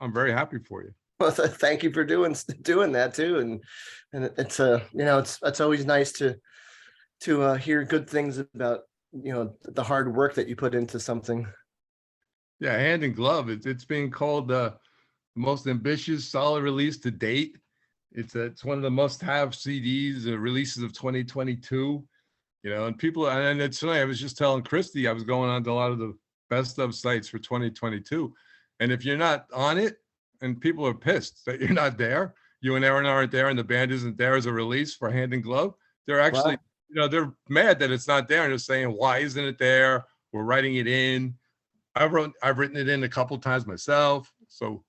I'm very happy for you. Well, thank you for doing that too, and it's it's always nice to hear good things about the hard work that you put into something. Yeah, hand in glove. It's being called the most ambitious solid release to date. It's one of the must-have CDs, releases of 2022. And people, and it's funny. I was just telling Christy, I was going on to a lot of the best of sites for 2022, and if you're not on it, and people are pissed that you're not there, you and Aaron aren't there, and the band isn't there as a release for Hand in Glove. They're actually, Wow. they're mad that it's not there, and they're saying, "Why isn't it there? We're writing it in." I've written it in a couple times myself. So,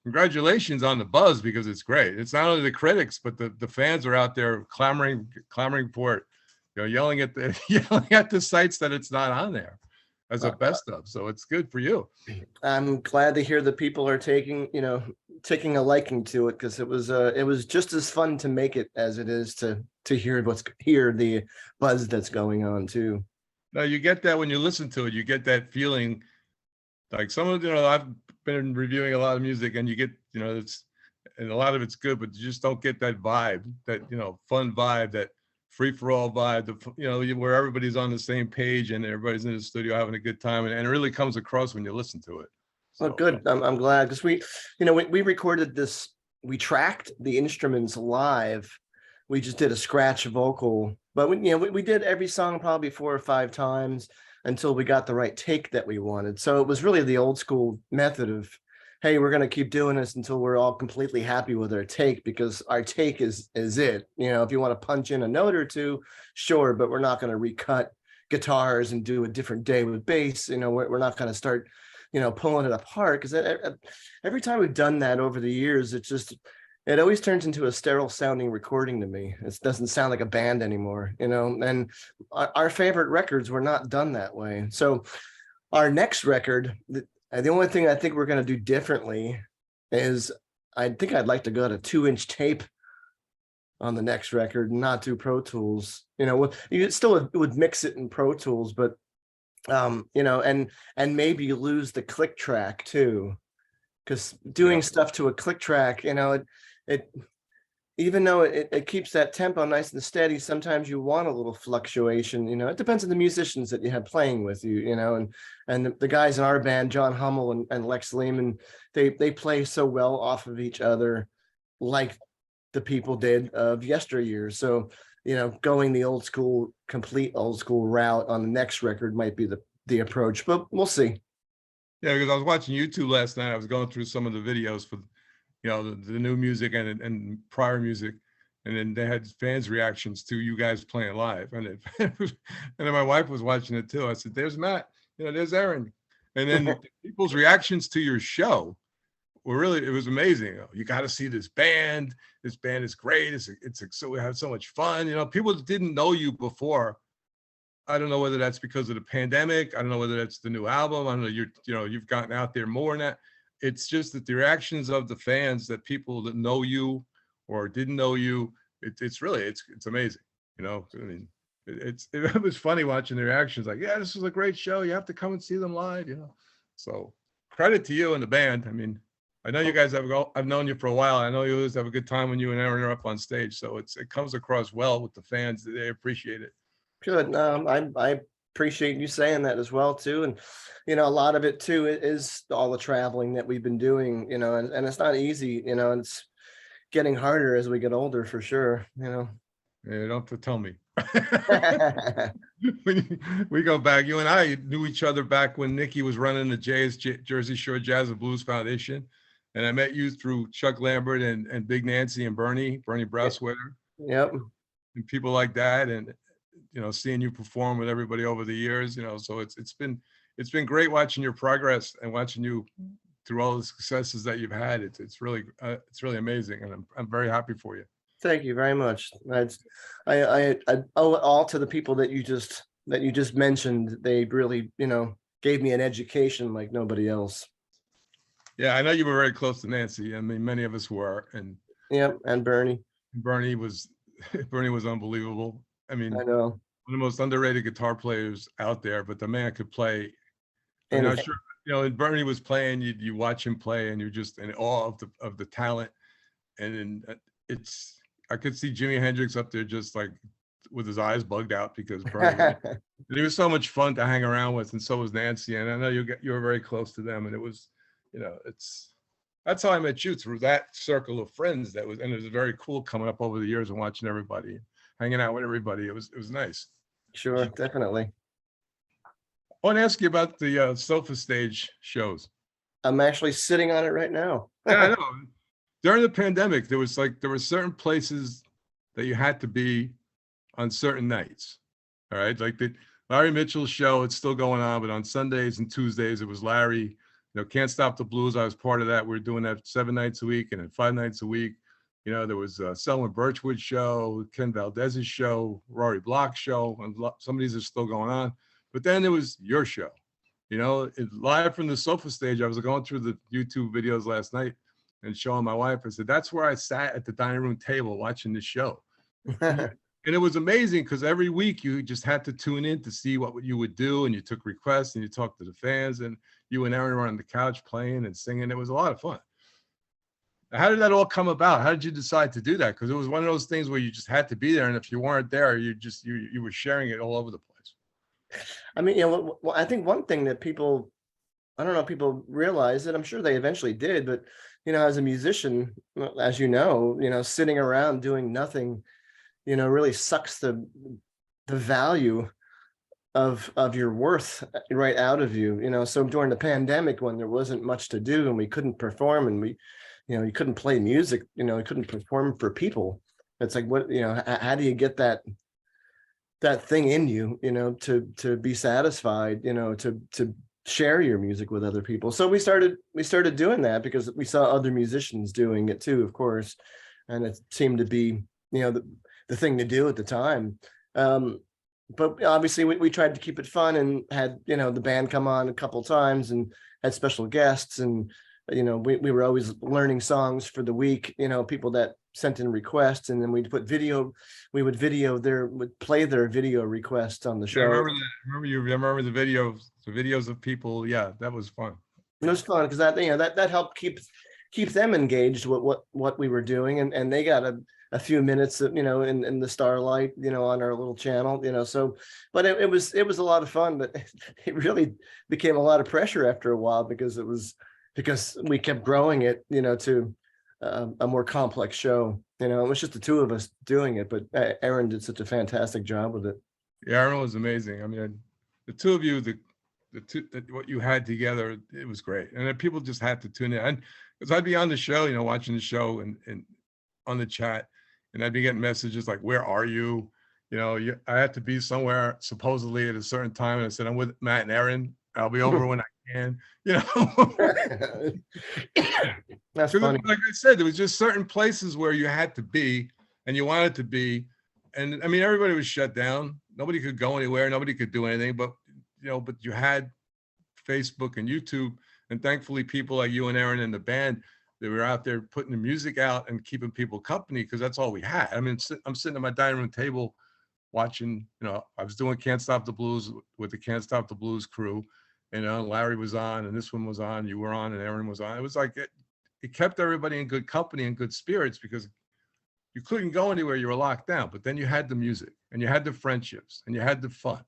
congratulations on the buzz, because it's great. It's not only the critics, but the fans are out there clamoring for it. Yelling at the sites that it's not on there as a best of. So it's good for you. I'm glad to hear that people are taking a liking to it, because it was just as fun to make it as it is to hear the buzz that's going on too. Now you get that when you listen to it, you get that feeling like some of I've been reviewing a lot of music, and you get and a lot of it's good, but you just don't get that vibe, that fun vibe, that free-for-all vibe, where everybody's on the same page and everybody's in the studio having a good time, and it really comes across when you listen to it. So. Well, good. I'm glad, because we recorded this. We tracked the instruments live. We just did a scratch vocal, but we did every song probably 4 or 5 times until we got the right take that we wanted. So it was really the old school method of, hey, we're going to keep doing this until we're all completely happy with our take, because our take is it. If you want to punch in a note or two, sure, but we're not going to recut guitars and do a different day with bass. We're not going to start, pulling it apart, because every time we've done that over the years, it always turns into a sterile sounding recording to me. It doesn't sound like a band anymore, and our favorite records were not done that way. So our next record, the only thing I think we're going to do differently is I think I'd like to go to 2-inch tape on the next record, not do Pro Tools. You still would mix it in Pro Tools, but and maybe lose the click track too, because doing stuff to a click track, it even though it keeps that tempo nice and steady, sometimes you want a little fluctuation. It depends on the musicians that you have playing with you, and the guys in our band, John Hummel and Lex Lehman, they play so well off of each other, like the people did of yesteryear. So, going the complete old school route on the next record might be the approach, but we'll see. Yeah, because I was watching YouTube last night. I was going through some of the videos for the new music and prior music, and then they had fans' reactions to you guys playing live, and and then my wife was watching it too. I said, "There's Matt, there's Aaron," and then people's reactions to your show were it was amazing. You got to see this band. This band is great. So we have so much fun. People didn't know you before. I don't know whether that's because of the pandemic. I don't know whether that's the new album. I don't know. You've gotten out there more than that. It's just that the reactions of the fans, that people that know you or didn't know you, it's amazing. I mean, it was funny watching the reactions. Like, yeah, this was a great show. You have to come and see them live. So credit to you and the band. I mean, I know you guys I've known you for a while. I know you always have a good time when you and Aaron are up on stage. So it comes across well with the fans. They appreciate it. Good. I appreciate you saying that as well too, and a lot of it too is all the traveling that we've been doing, and it's not easy, and it's getting harder as we get older, for sure. Yeah, you don't have to tell me. We go back. You and I knew each other back when Nikki was running the Jersey Shore Jazz and Blues Foundation, and I met you through Chuck Lambert and Big Nancy and Bernie Browsweater. Yep. And people like that, and seeing you perform with everybody over the years, so it's been great watching your progress and watching you through all the successes that you've had. It's really amazing, and I'm very happy for you. Thank you very much. I owe it all to the people that you just mentioned. They really, gave me an education like nobody else. Yeah, I know you were very close to Nancy. I mean, many of us were, and and Bernie. Bernie was unbelievable. I mean, I know, one of the most underrated guitar players out there, but the man could play. I'm you know, and Bernie was playing, you watch him play, and you're just in awe of the talent. And then I could see Jimi Hendrix up there just like with his eyes bugged out because Bernie was. He was so much fun to hang around with, and so was Nancy. And I know you were very close to them, and it was, you know, that's how I met you, through that circle of friends. And it was very cool coming up over the years and watching everybody, hanging out with everybody. It was nice. Sure, definitely. I want to ask you about the Sofa Stage shows. I'm actually sitting on it right now. Yeah, I know. During the pandemic, there were certain places that you had to be on certain nights. All right, like the Larry Mitchell show, it's still going on, but on Sundays and Tuesdays it was Larry. You know, Can't Stop the Blues, I was part of that. We were doing that 7 nights a week and then 5 nights a week. You know, there was Selma Birchwood show, Ken Valdez's show, Rory Block's show, and some of these are still going on. But then there was your show. You know, live from the Sofa Stage. I was going through the YouTube videos last night and showing my wife. I said, that's where I sat at the dining room table watching the show. And it was amazing because every week you just had to tune in to see what you would do, and you took requests and you talked to the fans, and you and Aaron were on the couch playing and singing. It was a lot of fun. How did that all come about? How did you decide to do that? Because it was one of those things where you just had to be there, and if you weren't there, you were sharing it all over the place. I mean, you know, well, I think one thing that people, I don't know if people realize it, I'm sure they eventually did, but, you know, as a musician, as you know, sitting around doing nothing, you know, really sucks the value of your worth right out of you, you know. So during the pandemic, when there wasn't much to do and we couldn't perform, and you know, you couldn't play music, you know, you couldn't perform for people. It's like, what, you know, how do you get that thing in you, you know, to be satisfied, you know, to share your music with other people. So we started doing that because we saw other musicians doing it too, of course, and it seemed to be, you know, the thing to do at the time. But obviously we tried to keep it fun and had, you know, the band come on a couple times and had special guests, and, you know, we were always learning songs for the week, you know, people that sent in requests, and then we would play their video requests on the show. Yeah, I remember that. I remember the videos of people. Yeah, that was fun. It was fun because that, you know, that helped keep them engaged with what we were doing, and they got a few minutes of, you know, in the starlight, you know, on our little channel, you know. So, but it was a lot of fun, but it really became a lot of pressure after a while because we kept growing it, you know, to a more complex show. You know, it was just the two of us doing it, but Aaron did such a fantastic job with it. Yeah, Aaron was amazing. I mean, the two of you, what you had together, it was great. And then people just had to tune in. And because I'd be on the show, you know, watching the show and on the chat, and I'd be getting messages like, "Where are you?" You know, I had to be somewhere supposedly at a certain time, and I said, "I'm with Matt and Aaron. I'll be over when I can." You know, that's funny. Like I said, there was just certain places where you had to be, and you wanted to be, and I mean, everybody was shut down. Nobody could go anywhere. Nobody could do anything. But you know, but you had Facebook and YouTube, and thankfully, people like you and Aaron and the band, they were out there putting the music out and keeping people company, because that's all we had. I mean, I'm sitting at my dining room table watching, you know, I was doing Can't Stop the Blues with the Can't Stop the Blues crew, you know, Larry was on and this one was on, you were on and Aaron was on. It was like, it kept everybody in good company and good spirits because you couldn't go anywhere, you were locked down, but then you had the music and you had the friendships and you had the fun.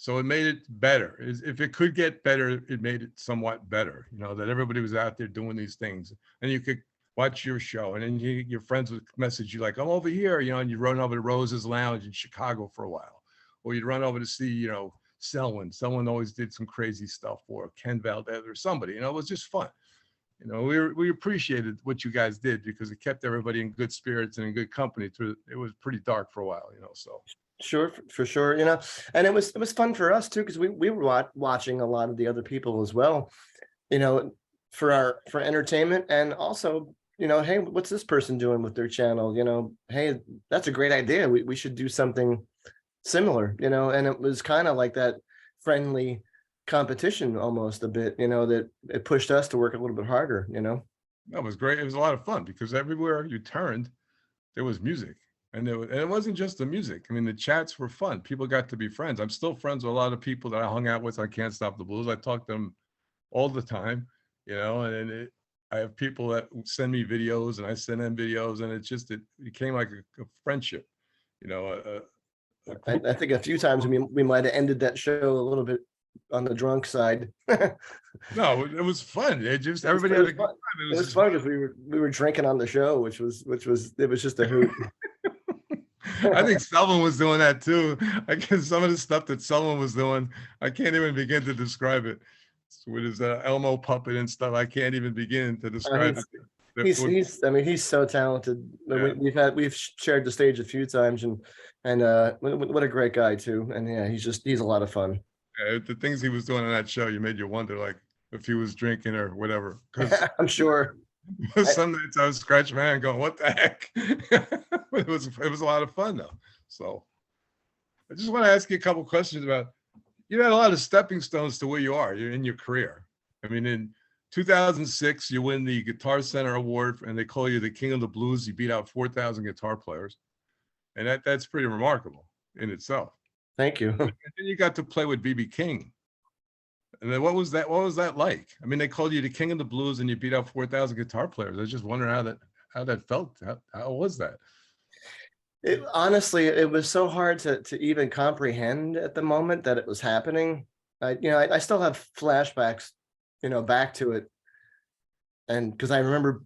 So it made it better. If it could get better, it made it somewhat better, you know, that everybody was out there doing these things and you could watch your show, and then your friends would message you like, "I'm over here," you know, and you run over to Rose's Lounge in Chicago for a while, or you'd run over to see, you know, Selwyn. Someone always did some crazy stuff, or Ken Valdez or somebody, you know, it was just fun. You know, we appreciated what you guys did because it kept everybody in good spirits and in good company through. It was pretty dark for a while, you know, so. Sure, for sure, you know, and it was fun for us too, because we were watching a lot of the other people as well, you know, for entertainment, and also, you know, hey, what's this person doing with their channel? You know, hey, that's a great idea. We should do something similar, you know. And it was kind of like that friendly competition almost a bit, you know, that it pushed us to work a little bit harder, you know. That was great. It was a lot of fun because everywhere you turned, there was music. And it wasn't just the music. I mean, the chats were fun. People got to be friends. I'm still friends with a lot of people that I hung out with on Can't Stop the Blues. I talk to them all the time, and I have people that send me videos and I send them videos, and it became like a friendship, a group. I think a few times we might have ended that show a little bit on the drunk side. No, it was fun. It was, Everybody it had was a good fun. time. It was fun because we were drinking on the show, which was it was just a hoot. I think Selman was doing that too. I guess some of the stuff that Selman was doing, I can't even begin to describe it. With his Elmo puppet and stuff, I can't even begin to describe it. He's I mean, he's so talented. Yeah. We've shared the stage a few times, and what a great guy too. And yeah, he's a lot of fun. The things he was doing on that show, you made you wonder, like, if he was drinking or whatever. Because I'm sure. some nights I was scratching my hand going, what the heck? It was a lot of fun though. So I just want to ask you a couple questions about, you had a lot of stepping stones to where you are in your career. I mean, in 2006, you win the Guitar Center Award, and they call you the King of the Blues. You beat out 4,000 guitar players, and that's pretty remarkable in itself. Thank you. And then you got to play with BB King. And then what was that like? I mean, they called you the King of the Blues and you beat out 4,000 guitar players. I was just wondering how that felt. How was that? Honestly, it was so hard to even comprehend at the moment that it was happening. I still have flashbacks, back to it. And because I remember,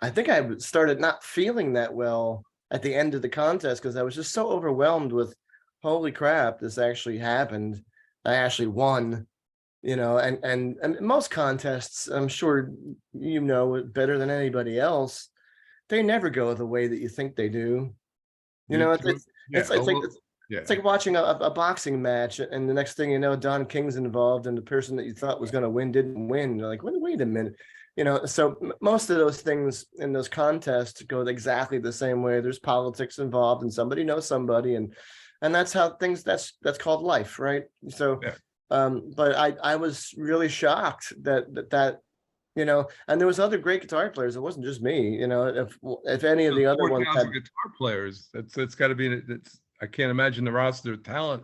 I think I started not feeling that well at the end of the contest because I was just so overwhelmed with, holy crap, this actually happened. I actually won. And most contests, I'm sure better than anybody else, they never go the way that you think they do. It's like watching a boxing match, and the next thing you know, Don King's involved, and the person that you thought was going to win didn't win. You're like, wait a minute, So most of those things in those contests go exactly the same way. There's politics involved, and somebody knows somebody, and that's how things. That's called life, right? So. Yeah. But I was really shocked that and there was other great guitar players. It wasn't just me, if any of the other ones had guitar players, that's got to be, I can't imagine the roster of talent.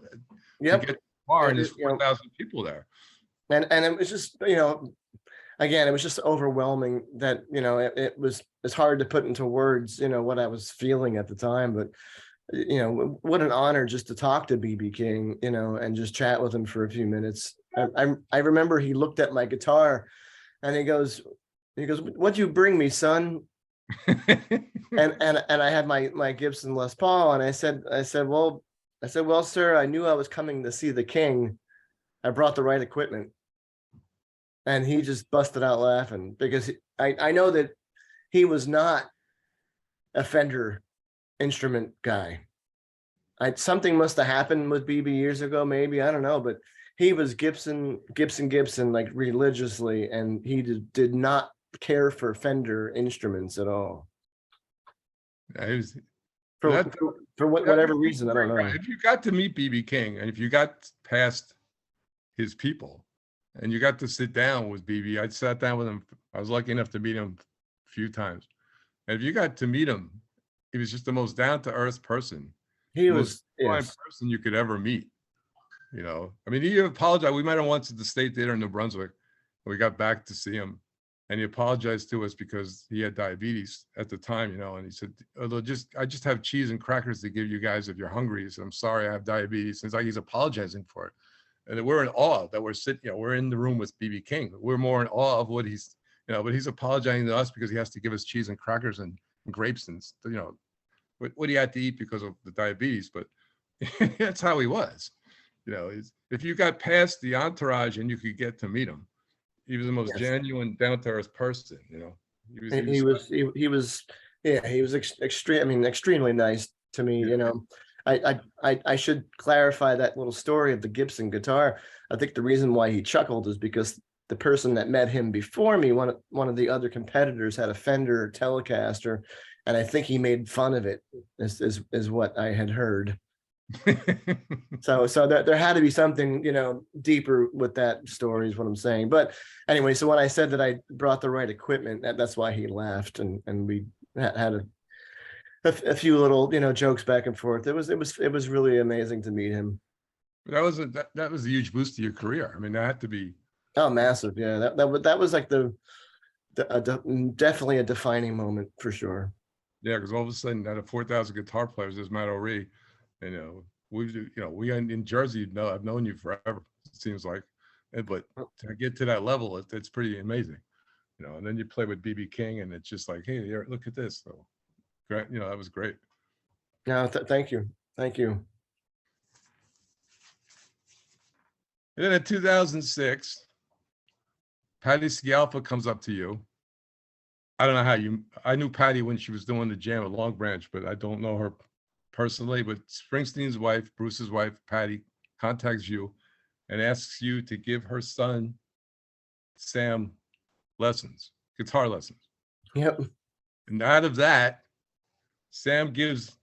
Yep. To get far, and there's 4,000 people there. And it was just, again, it was just overwhelming that, it's hard to put into words, what I was feeling at the time, but what an honor just to talk to BB King, and just chat with him for a few minutes. I remember he looked at my guitar and he goes, what'd you bring me, son? and I had my Gibson Les Paul, and I said, well, sir, I knew I was coming to see the King. I brought the right equipment. And he just busted out laughing because I know that he was not a Fender instrument guy. Something must have happened with BB years ago, maybe, I don't know, but he was Gibson like religiously, and he did not care for Fender instruments at all. For whatever reason, I don't know. If you got to meet BB King, and if you got past his people, and you got to sit down with BB, I sat down with him. I was lucky enough to meet him a few times. And if you got to meet him, he was just the most down-to-earth person. He was the most person you could ever meet. I mean, he apologized. We met him once at the State Theater in New Brunswick. We got back to see him, and he apologized to us because he had diabetes at the time, and he said, although I just have cheese and crackers to give you guys if you're hungry. He said, I'm sorry, I have diabetes. And it's like he's apologizing for it. And we're in awe that we're sitting, we're in the room with BB King. We're more in awe of what he's, but he's apologizing to us because he has to give us cheese and crackers and grapes and, what he had to eat because of the diabetes. But that's how he was. If you got past the entourage and you could get to meet him, he was the most genuine, down-to-earth person. He was extreme. I mean, extremely nice to me. I should clarify that little story of the Gibson guitar. I think the reason why he chuckled is because the person that met him before me, one of the other competitors, had a Fender Telecaster, and I think he made fun of it. Is what I had heard. So there had to be something deeper with that story, is what I'm saying. But anyway, so when I said that I brought the right equipment, that's why he laughed, and we had a few little jokes back and forth. It was really amazing to meet him. That was a huge boost to your career. I mean, that had to be. Oh, massive. Yeah, that was like definitely a defining moment for sure. Yeah, because all of a sudden, out of 4,000 guitar players, there's Matt O'Ree. You know, we in Jersey, know I've known you forever. It seems like, but to get to that level, it's pretty amazing. You know, and then you play with BB King, and it's just like, hey, look at this. So, great. You know, that was great. No, thank you, thank you. And then in 2006, Patty Scialfa comes up to you. I don't know how I knew Patty when she was doing the jam at Long Branch, but I don't know her personally. But Springsteen's wife, Bruce's wife, Patty, contacts you and asks you to give her son, Sam, lessons, guitar lessons. Yep. And out of that, Sam gives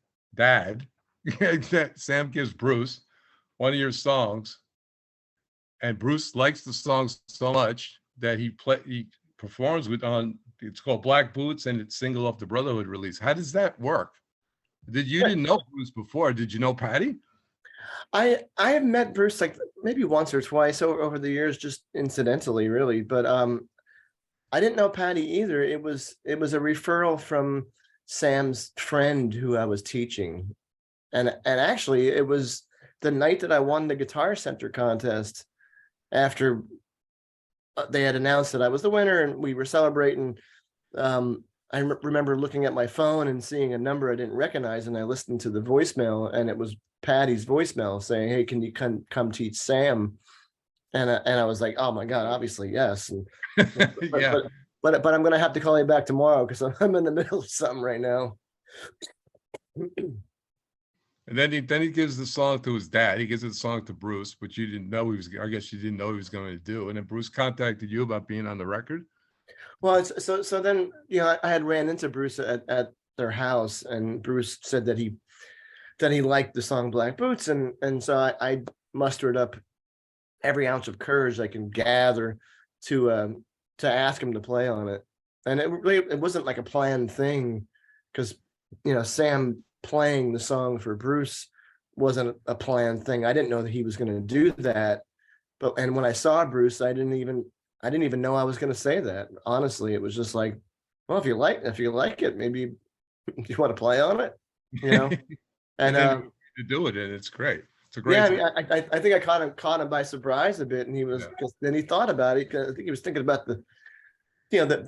Sam gives Bruce one of your songs. And Bruce likes the songs so much that he performs with on, it's called Black Boots, and it's single off the Brotherhood release. How does that work? Didn't know Bruce before? Did you know Patty? I have met Bruce like maybe once or twice over the years, just incidentally, really. But I didn't know Patty either. It was a referral from Sam's friend who I was teaching, and actually it was the night that I won the Guitar Center contest. After they had announced that I was the winner and we were celebrating, I remember looking at my phone and seeing a number I didn't recognize, and I listened to the voicemail, and it was Patty's voicemail saying, "Hey, can you come teach Sam?" And I was like, "Oh my God, obviously yes." And, Yeah. but I'm gonna have to call you back tomorrow because I'm in the middle of something right now. And then he gives the song to his dad. He gives the song to Bruce, but you didn't know he was. I guess you didn't know he was going to do. And then Bruce contacted you about being on the record. Well, so then I had ran into Bruce at their house, and Bruce said that he liked the song Black Boots, and so I mustered up every ounce of courage I can gather to ask him to play on it. And it wasn't like a planned thing, because Sam playing the song for Bruce wasn't a planned thing. I didn't know that he was going to do that. And when I saw Bruce, I didn't even know I was going to say that. Honestly, it was just like, well, if you like it, maybe you want to play on it, And then you do it, and it's great. It's a great. Yeah, I mean, I think I caught him by surprise a bit, and he was, because then he thought about it. I think he was thinking about the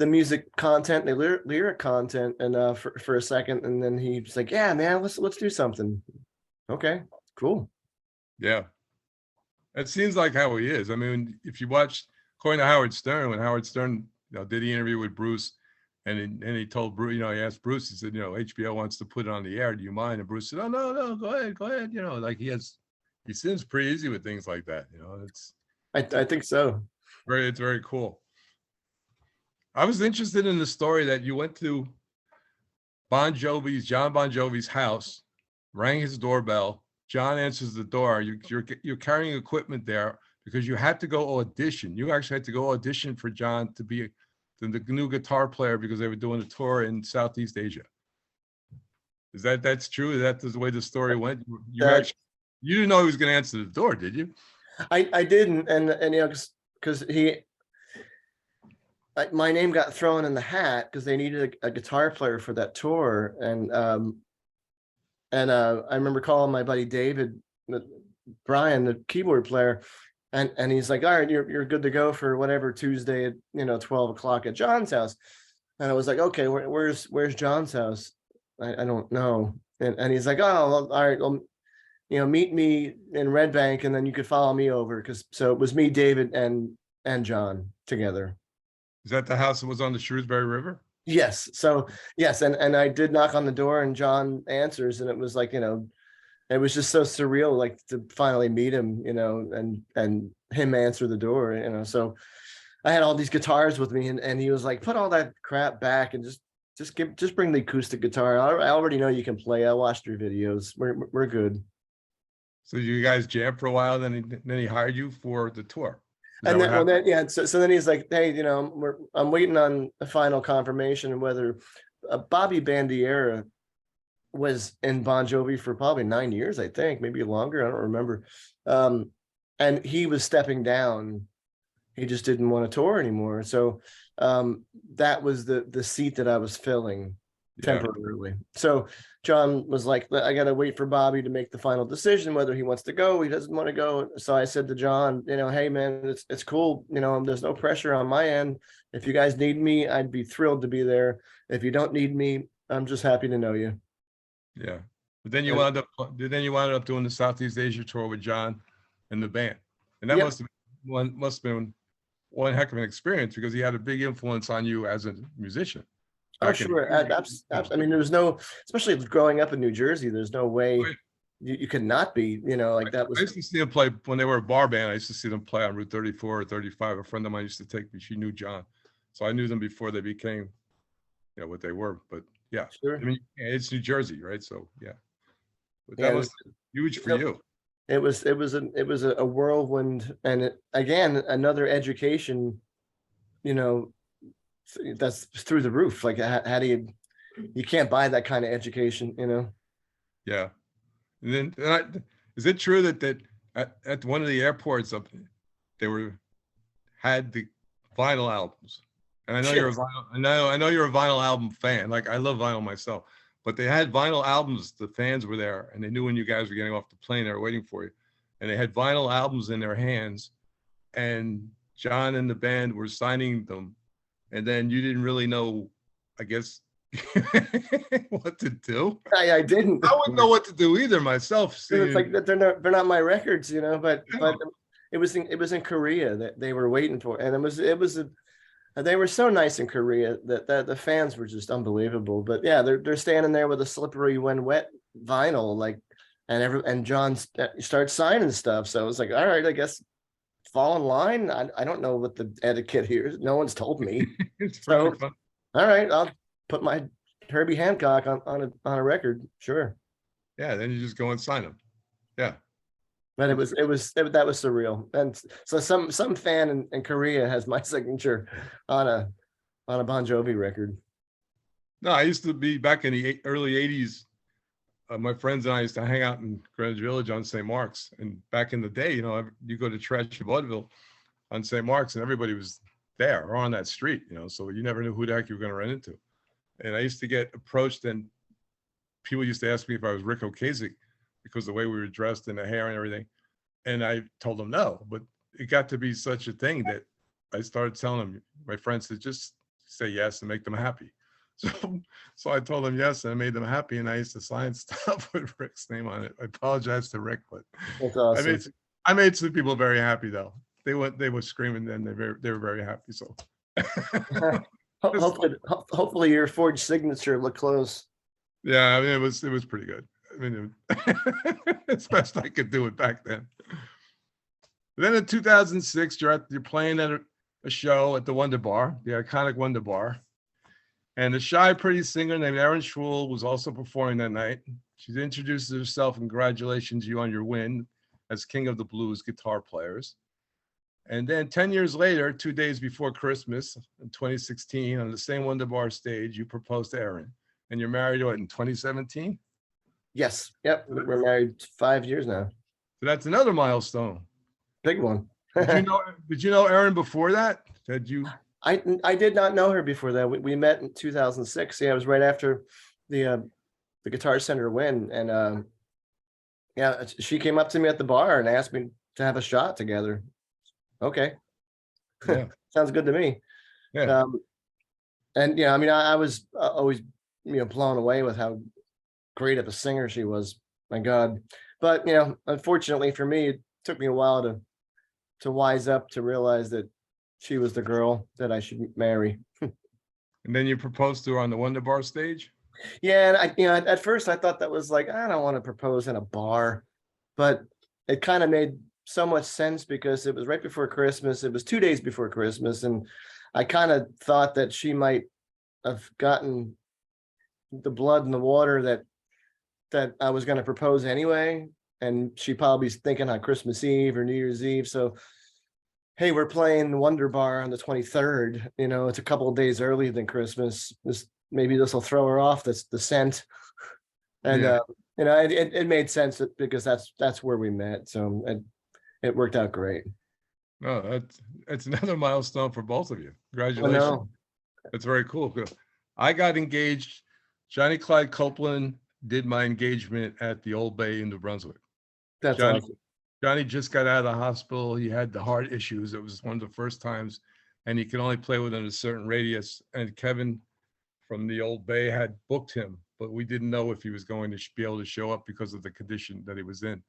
music content, the lyric content, and for a second, and then he was like, "Yeah, man, let's do something." Okay, cool. Yeah, it seems like how he is. I mean, if you watch, according to Howard Stern, when Howard Stern did the interview with Bruce, and he told Bruce, he asked Bruce, he said, HBO wants to put it on the air. Do you mind? And Bruce said, "Oh, no, go ahead. Like he seems pretty easy with things like that. It's. I think so. It's very cool. I was interested in the story that you went to John Bon Jovi's house, rang his doorbell. John answers the door. You're carrying equipment there because you had to go audition. You actually had to go audition for John to be the new guitar player because they were doing a tour in Southeast Asia. That's true? Is that the way the story went? You didn't know he was going to answer the door, did you? I didn't, and because my name got thrown in the hat because they needed a guitar player for that tour, and I remember calling my buddy David, Brian, the keyboard player, and he's like, "All right, you're good to go for whatever Tuesday at 12 o'clock at John's house." And I was like, "Okay, where's John's house? I don't know." And he's like, "Oh, all right, well, meet me in Red Bank, and then you could follow me over." So it was me, David, and John together. Is that the house that was on the Shrewsbury River? Yes. So yes, and I did knock on the door, and John answers, and it was like, it was just so surreal, like to finally meet him, and him answer the door, So I had all these guitars with me, and he was like, "Put all that crap back and just bring the acoustic guitar. I already know you can play. I watched your videos. We're good." So you guys jammed for a while, then he hired you for the tour. And then, so then he's like, "Hey, I'm waiting on a final confirmation of whether Bobby Bandiera was in Bon Jovi for probably 9 years, I think, maybe longer. I don't remember. And he was stepping down. he just didn't want to tour anymore. So that was the seat that I was filling Yeah. temporarily. So John was like, I got to wait for Bobby to make the final decision whether he wants to go, he doesn't want to go. So I said to John, hey man, it's cool. There's no pressure on my end. If you guys need me, I'd be thrilled to be there. If you don't need me, I'm just happy to know you. Yeah. But then you wound up doing the Southeast Asia tour with John and the band. And that Yep. must have been one heck of an experience, because he had a big influence on you as a musician. Oh, sure. I mean, there was no, especially growing up in New Jersey, there's no way you could not be, like that was. I used to see them play when they were a bar band. I used to see them play on Route 34 or 35. A friend of mine used to take me. She knew John. So I knew them before they became, what they were. But yeah, Sure. I mean, it's New Jersey, right? So yeah. But that Yeah, was huge for you. It was a whirlwind, and again, another education, that's through the roof. Like, how do you can't buy that kind of education, Yeah. And then is it true that at one of the airports up, they had the vinyl albums? And I know you're a vinyl, I know you're a vinyl album fan. Like, I love vinyl myself, but they had vinyl albums. The fans were there, and they knew when you guys were getting off the plane, they were waiting for you. And they had vinyl albums in their hands, and John and the band were signing them. And then you didn't really know, I guess, what to do. I didn't. I wouldn't know what to do either myself. It's like that they're not my records, but it was in Korea that they were waiting for, and they were so nice in Korea that the fans were just unbelievable. But yeah, they're standing there with a slippery when wet vinyl, like, and John starts signing stuff. So it was like, all right, I guess fall in line. I don't know what the etiquette here is. No one's told me. So all right, I'll put my Herbie Hancock on a record. Sure. Yeah, then you just go and sign them. Yeah. But that was surreal. And so some fan in Korea has my signature on a Bon Jovi record. No, I used to be back in the early 80s. My friends and I used to hang out in Greenwich Village on St. Mark's. And back in the day, you go to Trash Vaudeville on St. Mark's, and everybody was there or on that street, so you never knew who the heck you were going to run into. And I used to get approached, and people used to ask me if I was Rick Ocasek, because the way we were dressed and the hair and everything. And I told them no, but it got to be such a thing that I started telling them, my friends, to just say yes and make them happy. So I told them yes, and I made them happy, and I used to sign stuff with Rick's name on it. I apologize to Rick, but that's awesome. I made some people very happy though. They were screaming, then they were very happy. So hopefully your forged signature looked close. Yeah, I mean, it was pretty good. I mean, it's best I could do it back then. Then in 2006, you're playing at a show at the Wonder Bar, the iconic Wonder Bar. And the shy, pretty singer named Erin Schwul was also performing that night. She introduces herself and congratulations you on your win as King of the Blues guitar players. And then 10 years later, 2 days before Christmas in 2016, on the same Wonder Bar stage, you proposed to Erin. And you're married in 2017? Yes. Yep. We're married 5 years now. So that's another milestone. Big one. Did you know Erin before that? Did you? I did not know her before that. We met in 2006. Yeah, it was right after the Guitar Center win, and yeah, she came up to me at the bar and asked me to have a shot together. Okay, yeah. Sounds good to me. Yeah. And yeah, I mean, I was always blown away with how great of a singer she was. My God, but unfortunately for me, it took me a while to wise up to realize that she was the girl that I should marry. And then you proposed to her on the Wonder Bar stage? Yeah, and at first I thought that was like, I don't want to propose in a bar, but it kind of made so much sense because it was right before Christmas. It was 2 days before Christmas, and I kind of thought that she might have gotten the blood in the water that I was going to propose anyway, and she probably thinking on Christmas Eve or New Year's Eve. So, hey, we're playing Wonder Bar on the 23rd. It's a couple of days earlier than Christmas. Maybe this will throw her off. That's the scent, and Yeah. It made sense because that's where we met. So it worked out great. No, that's another milestone for both of you. Oh, Congratulations. no. That's very cool. Good. I got engaged. Johnny Clyde Copeland did my engagement at the Old Bay in New Brunswick. That's Johnny awesome. Johnny just got out of the hospital. He had the heart issues. It was one of the first times, and he could only play within a certain radius. And Kevin from the Old Bay had booked him, but we didn't know if he was going to be able to show up because of the condition that he was in.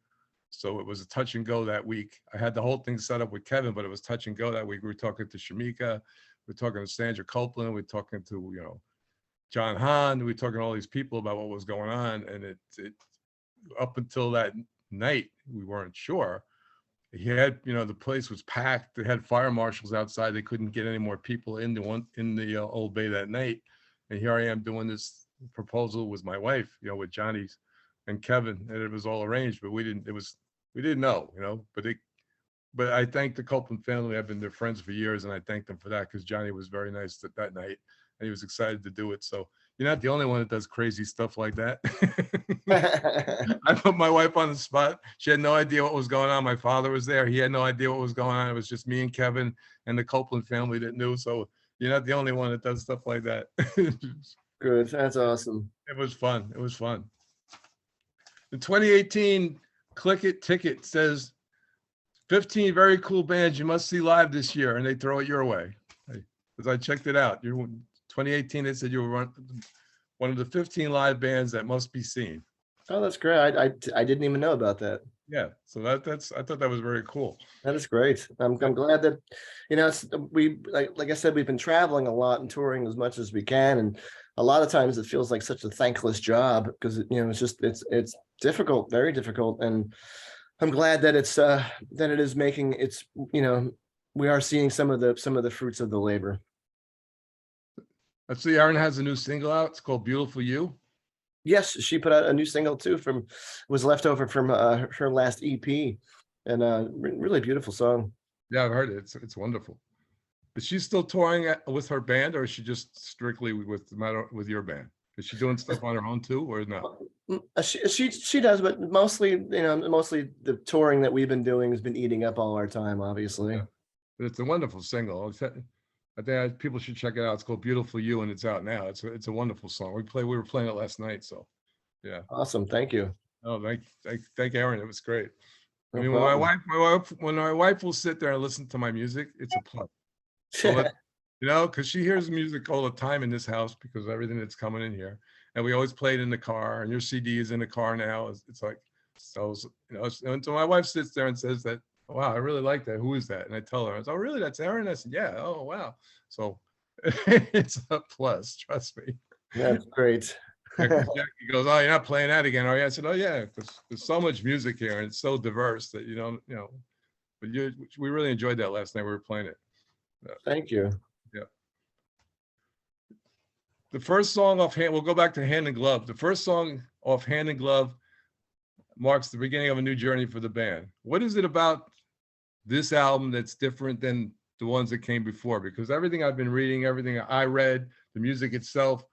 So it was a touch and go that week. I had the whole thing set up with Kevin, but it was touch and go that week. We were talking to Shamika, we were talking to Sandra Copeland, we were talking to, John Hahn, we were talking to all these people about what was going on. And it up until that night, we weren't sure. He had, the place was packed. They had fire marshals outside. They couldn't get any more people in the Old Bay that night. And here I am doing this proposal with my wife, with Johnny's and Kevin, and it was all arranged, but we didn't know, but I thank the Copeland family. I've been their friends for years, and I thank them for that because Johnny was very nice that night, and he was excited to do it. So you're not the only one that does crazy stuff like that. I put my wife on the spot. She had no idea what was going on. My father was there. He had no idea what was going on. It was just me and Kevin and the Copeland family that knew. So you're not the only one that does stuff like that. Good. That's awesome. It was fun. It was fun. The 2018 Click It Ticket says 15 very cool bands you must see live this year, and they throw it your way. As I checked it out, 2018, they said you were one of the 15 live bands that must be seen. Oh, that's great. I didn't even know about that. Yeah, so that's I thought that was very cool. That is great. I'm glad that, we like I said, we've been traveling a lot and touring as much as we can, and a lot of times it feels like such a thankless job because it's difficult, very difficult, and I'm glad that it is making it's we are seeing some of the fruits of the labor. Let's see, Erin has a new single out. It's called "Beautiful You." Yes, she put out a new single too was left over from her last EP, and really beautiful song. Yeah, I've heard it. It's wonderful. Is she still touring with her band, or is she just strictly with your band? Is she doing stuff on her own too, or not? She does, but mostly the touring that we've been doing has been eating up all our time, obviously. Yeah. But it's a wonderful single. I think people should check it out. It's called "Beautiful You," and it's out now. It's a wonderful song. We were playing it last night, so yeah. Awesome, thank you. Oh, thank Aaron. It was great. No I mean, when my wife will sit there and listen to my music, it's a plus. So because she hears music all the time in this house because of everything that's coming in here, and we always play it in the car. And your CD is in the car now. It's like so. And so my wife sits there and says that, "Wow, I really like that. Who is that?" And I tell her, "Oh, really? That's Aaron." I said, "Yeah." Oh, wow. So it's a plus. Trust me. That's great. Jackie goes, "Oh, you're not playing that again, are you?" I said, "Oh, yeah, because there's so much music here and it's so diverse that But we really enjoyed that last night. We were playing it. Thank you. Yeah. The first song we'll go back to Hand in Glove. The first song off Hand in Glove marks the beginning of a new journey for the band. What is it about this album that's different than the ones that came before? Because everything I've been reading, everything I read, the music itself,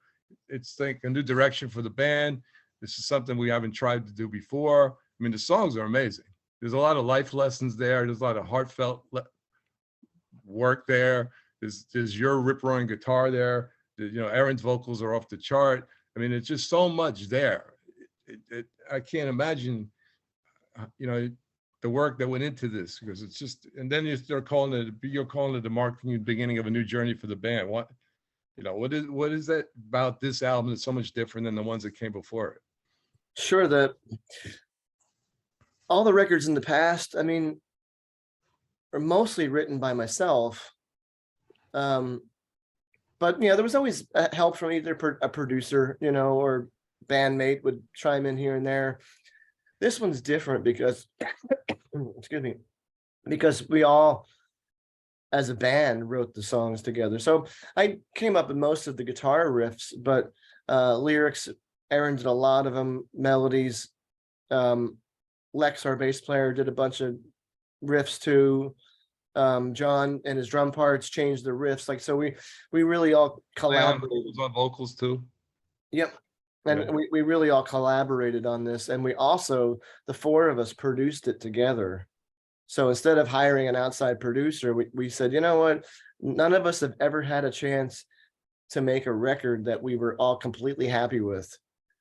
it's like a new direction for the band. This is something we haven't tried to do before. I mean, the songs are amazing. There's a lot of life lessons there. There's a lot of heartfelt work there. There's your rip-roaring guitar there. Aaron's vocals are off the chart. I mean, it's just so much there. I can't imagine, the work that went into this, because it's just, and then you're calling it the marketing beginning of a new journey for the band. What is that about this album that's so much different than the ones that came before it? Sure, all the records in the past, I mean, are mostly written by myself. But there was always help from either a producer, or bandmate would chime in here and there. This one's different because, excuse me, because we all, as a band, wrote the songs together. So I came up with most of the guitar riffs, but lyrics, Aaron did a lot of them, melodies. Lex, our bass player, did a bunch of riffs too. John and his drum parts changed the riffs. So we really all collaborated on vocals too. Yep. And we really all collaborated on this, and we also, the four of us, produced it together. So instead of hiring an outside producer, we said, you know what? None of us have ever had a chance to make a record that we were all completely happy with.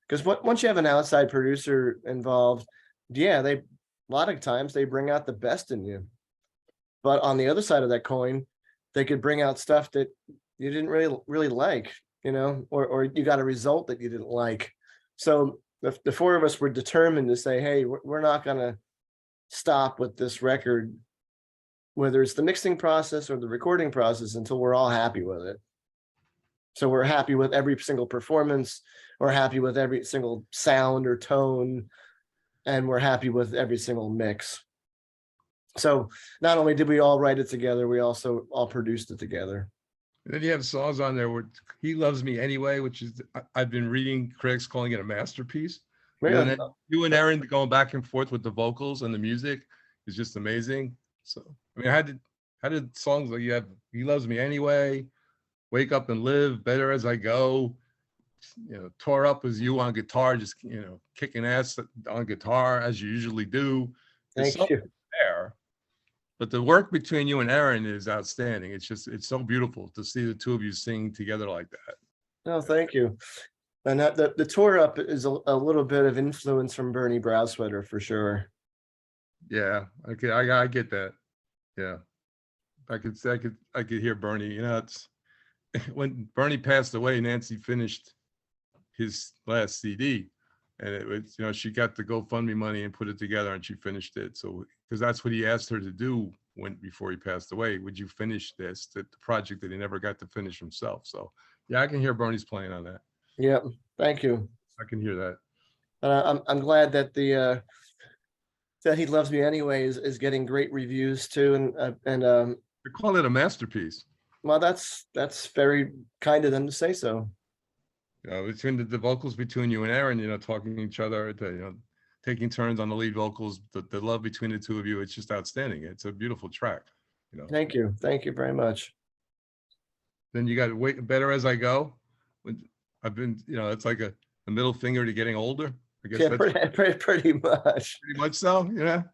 Because once you have an outside producer involved, yeah, a lot of times they bring out the best in you. But on the other side of that coin, they could bring out stuff that you didn't really like, or you got a result that you didn't like. So the four of us were determined to say, hey, we're not going to stop with this record, whether it's the mixing process or the recording process, until we're all happy with it. So we're happy with every single performance, we're happy with every single sound or tone, and we're happy with every single mix. So not only did we all write it together, we also all produced it together. And then you have songs on there where He Loves Me Anyway, which is, I've been reading critics calling it a masterpiece. Yeah. And then you and Aaron going back and forth with the vocals and the music is just amazing. So, I mean, how did songs like you have He Loves Me Anyway, Wake Up and Live, Better As I Go, Tore Up as you on guitar, just, kicking ass on guitar as you usually do. Thank you. There. But the work between you and Aaron is outstanding. It's so beautiful to see the two of you sing together like that. No, thank you. And the Tore Up is a little bit of influence from Bernie Browsweater for sure. Yeah, okay, I get that. Yeah, I could hear Bernie. It's when Bernie passed away, Nancy finished his last CD, and it was, she got the GoFundMe money and put it together, and she finished it. So, because that's what he asked her to do before he passed away. Would you finish the project that he never got to finish himself? So, yeah, I can hear Bernie's playing on that. Yeah, thank you. I can hear that. I'm glad that that He Loves Me Anyway is getting great reviews too, and They call it a masterpiece. well, that's very kind of them to say so. Between the vocals between you and Aaron, talking to each other, taking turns on the lead vocals, the love between the two of you, it's just outstanding. It's a beautiful track. Thank you very much. Then you got Better As I Go. I've been, it's like a middle finger to getting older. I guess Yeah, that's pretty much. pretty much so. Yeah.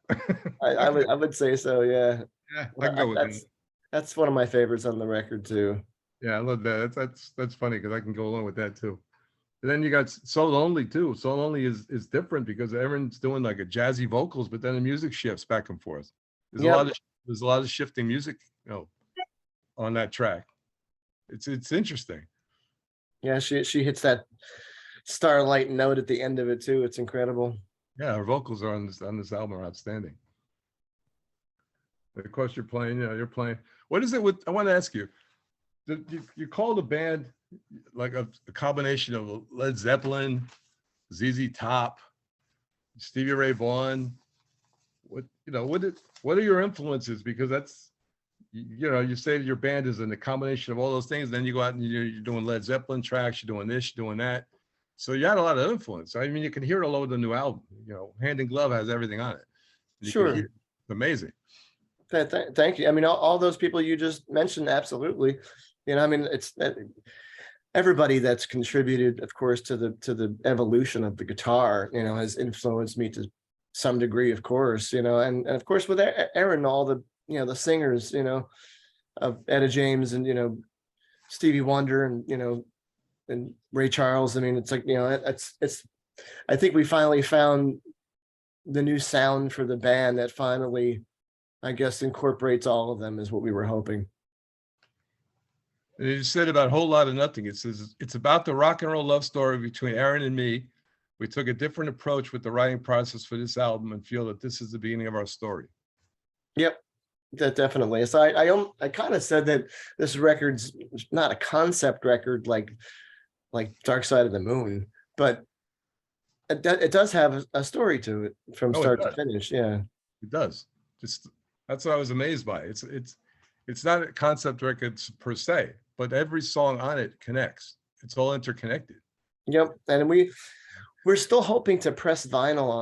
I would say so. Yeah. Yeah, I can go with that. That's one of my favorites on the record too. Yeah, I love that. That's funny because I can go along with that too. And then you got So Lonely too. So Lonely is different because Aaron's doing like a jazzy vocals, but then the music shifts back and forth. There's a lot of shifting music, on that track. It's interesting. Yeah, she hits that starlight note at the end of it too. It's incredible. Yeah, her vocals are on this album are outstanding. Of course, you're playing. You're playing. What is it with? I want to ask you. You call the band like a combination of Led Zeppelin, ZZ Top, Stevie Ray Vaughan. What are your influences? Because that's you say your band is in a combination of all those things. Then you go out and you're doing Led Zeppelin tracks. You're doing this. You're doing that. So you had a lot of influence. I mean, you can hear it all over the new album. Hand in Glove has everything on it. Sure, it's amazing. Thank you. I mean, all those people you just mentioned, absolutely. I mean, it's everybody that's contributed, of course, to the evolution of the guitar, has influenced me to some degree, of course, and of course with Aaron, all the, the singers, of Etta James and, Stevie Wonder and Ray Charles. I mean, it's like, it's, I think we finally found the new sound for the band that finally, I guess, incorporates all of them is what we were hoping. And you said about Whole Lot of Nothing. It says it's about the rock and roll love story between Aaron and me. We took a different approach with the writing process for this album and feel that this is the beginning of our story. Yep, that definitely. So I kind of said that this record's not a concept record like Dark Side of the Moon, but it does have a story to it from start to finish. Yeah, it does. That's what I was amazed by. It's not a concept record per se, but every song on it connects. It's all interconnected. Yep, and we're still hoping to press vinyl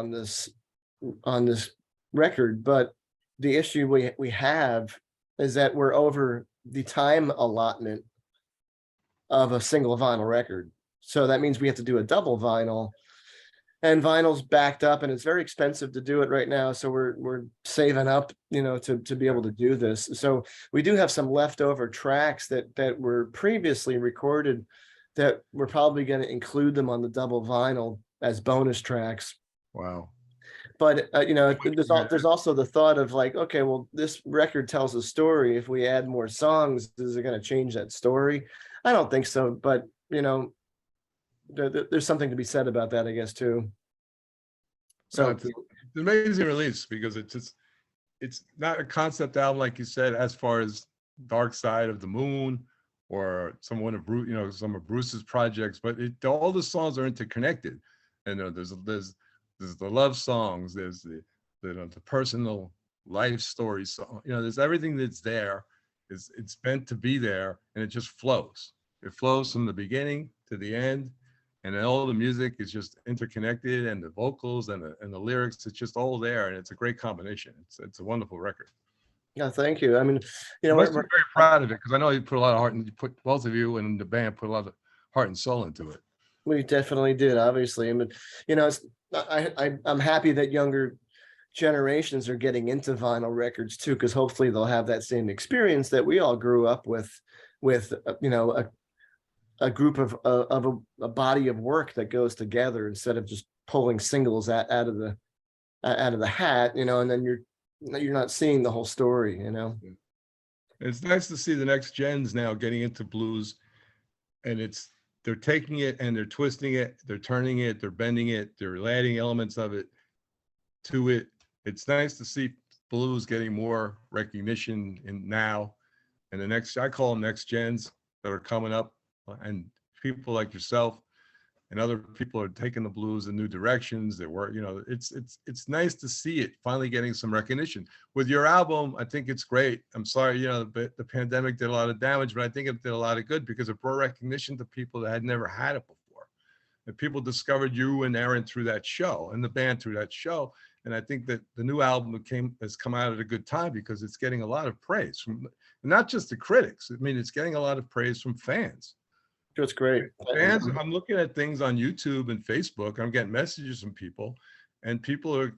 on this record, but the issue we have is that we're over the time allotment of a single vinyl record. So that means we have to do a double vinyl. and vinyl's backed up, and it's very expensive to do it right now. So we're saving up, to be able to do this. So we do have some leftover tracks that were previously recorded that we're probably going to include them on the double vinyl as bonus tracks. Wow. But there's also the thought of like, okay, well, this record tells a story. If we add more songs, is it going to change that story? I don't think so, but there's something to be said about that, I guess, too. So it's an amazing release because it's not a concept album like you said, as far as Dark Side of the Moon or some of Bruce's projects, but all the songs are interconnected. And there's the love songs, there's the personal life story song. There's everything that's there. It's meant to be there, and it just flows. It flows from the beginning to the end, and then all the music is just interconnected, and the vocals and the lyrics, it's just all there, and it's a great combination. It's a wonderful record. Yeah, thank you. I mean, You must be very proud of it, because I know you put a lot of heart, and you put, both of you and the band put a lot of heart and soul into it. We definitely did, obviously. I mean, I'm happy that younger generations are getting into vinyl records too, because hopefully they'll have that same experience that we all grew up with a group of a body of work that goes together instead of just pulling singles out of the hat, and then you're not seeing the whole story. It's nice to see the next gens now getting into blues, and they're taking it and they're twisting it, they're turning it, they're bending it, they're adding elements of it to it. It's nice to see blues getting more recognition now, and I call them next gens that are coming up, and people like yourself and other people are taking the blues in new directions. They work, it's nice to see it finally getting some recognition. With your album, I think it's great. I'm sorry, the pandemic did a lot of damage, but I think it did a lot of good because it brought recognition to people that had never had it before. And people discovered you and Aaron through that show, and the band through that show. And I think that the new album has come out at a good time because it's getting a lot of praise from not just the critics. I mean, it's getting a lot of praise from fans. It's great. Fans, I'm looking at things on YouTube and Facebook. I'm getting messages from people, and people are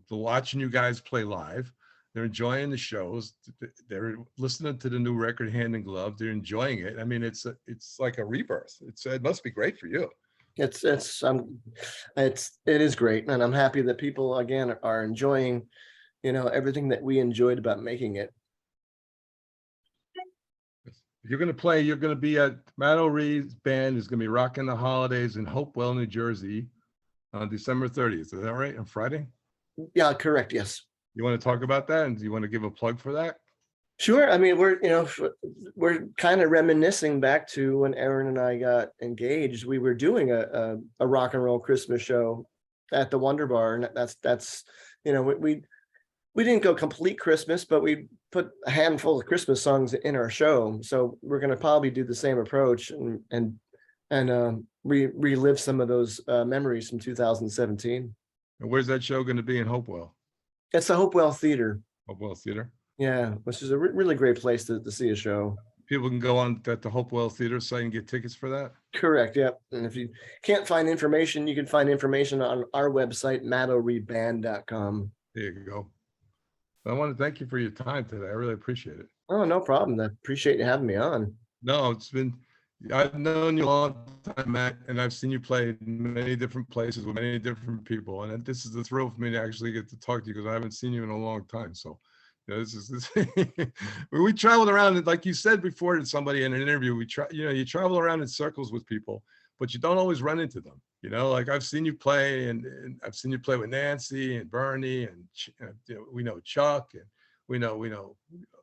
watching you guys play live. They're enjoying the shows. They're listening to the new record, Hand in Glove. They're enjoying it. I mean, it's like a rebirth. It must be great for you. It is great, and I'm happy that people again are enjoying, everything that we enjoyed about making it. You're going to be at Matt O'Reilly's band is going to be rocking the holidays in Hopewell, New Jersey on December 30th. Is that right? On Friday? Yeah, correct. Yes. You want to talk about that? And do you want to give a plug for that? Sure. I mean, we're kind of reminiscing back to when Aaron and I got engaged. We were doing a rock and roll Christmas show at the Wonder Bar, and that's we didn't go complete Christmas, but we put a handful of Christmas songs in our show. So we're going to probably do the same approach and relive some of those memories from 2017. And where's that show going to be in Hopewell? It's the Hopewell Theater. Hopewell Theater. Yeah, which is a really great place to see a show. People can go on at the Hopewell Theater site and get tickets for that? Correct, yeah. And if you can't find information, you can find information on our website, mattoreband.com. There you go. I want to thank you for your time today. I really appreciate it. Oh, no problem. I appreciate you having me on. No, I've known you a long time, Matt, and I've seen you play in many different places with many different people. And this is a thrill for me to actually get to talk to you because I haven't seen you in a long time. So, this we traveled around, like you said before to somebody in an interview, you travel around in circles with people, but you don't always run into them. Like I've seen you play and I've seen you play with Nancy and Bernie and we know Chuck, and we know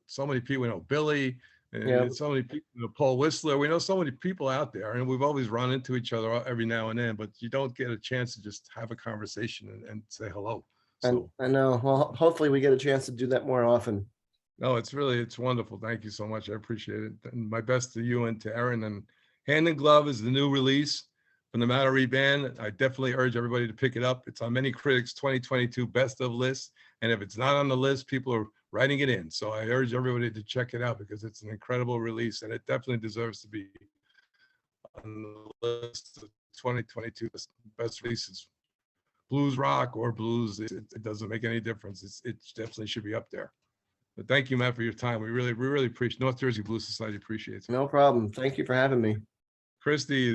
so many people. We know Billy and so many people. Paul Whistler. We know so many people out there, and we've always run into each other every now and then. But you don't get a chance to just have a conversation and say hello. So I know. Well, hopefully we get a chance to do that more often. No, it's wonderful. Thank you so much. I appreciate it. And my best to you and to Aaron. And Hand in Glove is the new release from the Matt O'Reilly Band. I definitely urge everybody to pick it up. It's on many critics' 2022 best of lists. And if it's not on the list, people are writing it in. So I urge everybody to check it out because it's an incredible release and it definitely deserves to be on the list of 2022 best releases blues rock or blues, it doesn't make any difference. It definitely should be up there. But thank you, man, for your time. We really appreciate, North Jersey Blues Society appreciates it. No problem. Thank you for having me. Christy,